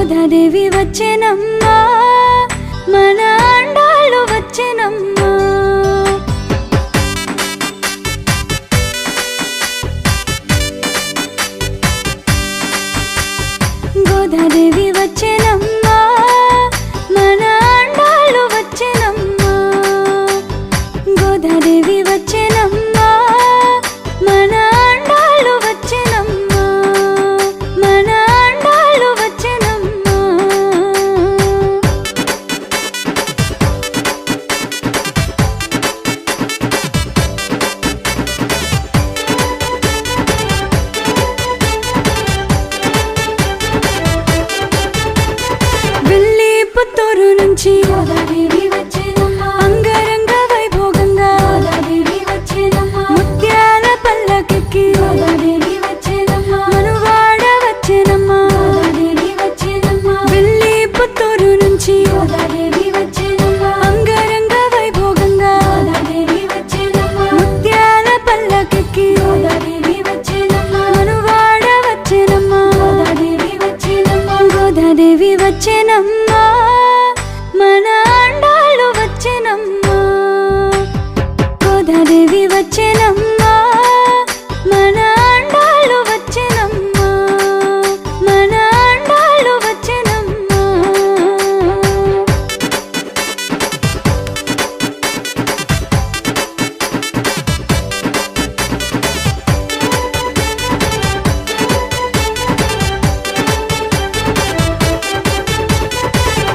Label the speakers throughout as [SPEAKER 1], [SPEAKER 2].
[SPEAKER 1] గోదాదేవి వచ్చెనమ్మా, మన అండాళ్ళు వచ్చెనమ్మా. గోదాదేవి వచ్చెనమ్మా, మన అండాళ్ళు వచ్చెనమ్మా. గోదాదేవి వచ్చెనమ్మా, మన అండాళ్ళు వచ్చెనమ్మా. మన అండాళ్ళు వచ్చెనమ్మా. వెళ్ళి పుత్తూరు నుంచి గోదాదేవి వచ్చెనమ్మా, అంగరంగ వైభోగంగా గోదాదేవి వచ్చెనమ్మా. ముత్యాల పల్లకెక్కి గోదాదేవి వచ్చెనమ్మా, మనువాడ వచ్చెనమ్మా. గోదాదేవి వచ్చెనమ్మా. వెళ్ళి పుత్తూరు నుంచి గోదాదేవి వచ్చెనమ్మా, అంగరంగ వైభోగంగా గోదాదేవి వచ్చెనమ్మా. ముత్యాల పల్లకెక్కి గోదాదేవి వచ్చెనమ్మా, మనువాడ వచ్చెనమ్మా. గోదాదేవి వచ్చెనమ్మా. గోదాదేవి వచ్చెనమ్మా, మన అండాళ్ళు వచ్చెనమ్మా. గోదాదేవి వచ్చెనమ్మా, మన అండాళ్ళు వచ్చెనమ్మా. మన అండాళ్ళు వచ్చెనమ్మా.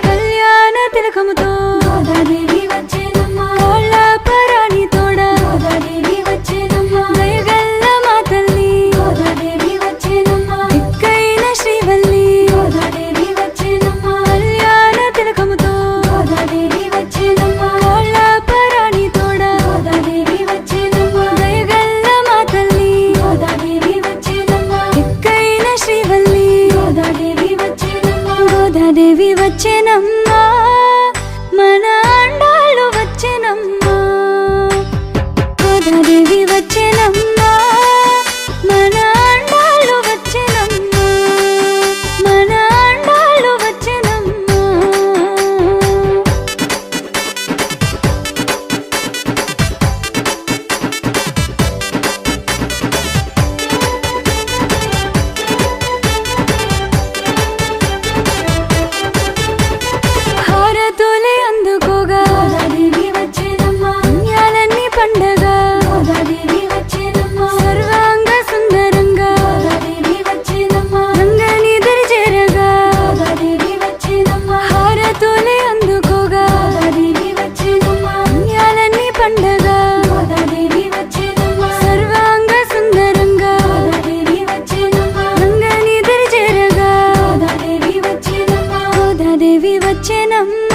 [SPEAKER 1] కళ్యాణ తిలకముతో గోదాదేవి వచ్చెనమ్మా, కోళ్ళ పరాణి తోడ గోదాదేవి వచ్చెనమ్మా. దయగల్ల మా తల్లి గోదాదేవి వచ్చెనమ్మా, దిక్కైన శ్రీవల్లి గోదాదేవి వచ్చెనమ్మా. కళ్యాణ తిలకముతో గోదాదేవి వచ్చెనమ్మా, కోళ్ళ పరాణి తోడ గోదాదేవి వచ్చెనమ్మా. దయగల్ల మా తల్లి గోదాదేవి వచ్చెనమ్మా, దిక్కైన శ్రీవల్లి గోదాదేవి వచ్చెనమ్మా. గోదాదేవి వచ్చెనమ్మా, మన అండాళ్ళు వచ్చెనమ్మా. గోదాదేవి వచ్చెనమ్మా, మన అండాళ్ళు వచ్చెనమ్మా. మన అండాళ్ళు వచ్చెనమ్మా. హారతులే అందుకోగా గోదాదేవి వచ్చెనమ్మా, పుణ్యాలన్నీ పండగ గోదాదేవి వచ్చెనమ్మా. సర్వాంగ సుందరంగా గోదాదేవి వచ్చెనమ్మా, రంగని దరి చేరగా గోదాదేవి వచ్చెనమ్మా. హారతులే అందుకోగా గోదాదేవి వచ్చెనమ్మా, పుణ్యాలన్నీ పండగ గోదాదేవి వచ్చెనమ్మా. సర్వాంగ సుందరంగా గోదాదేవి వచ్చెనమ్మా, రంగని దరి చేరగా గోదాదేవి వచ్చెనమ్మా. గోదాదేవి వచ్చెనమ్మా.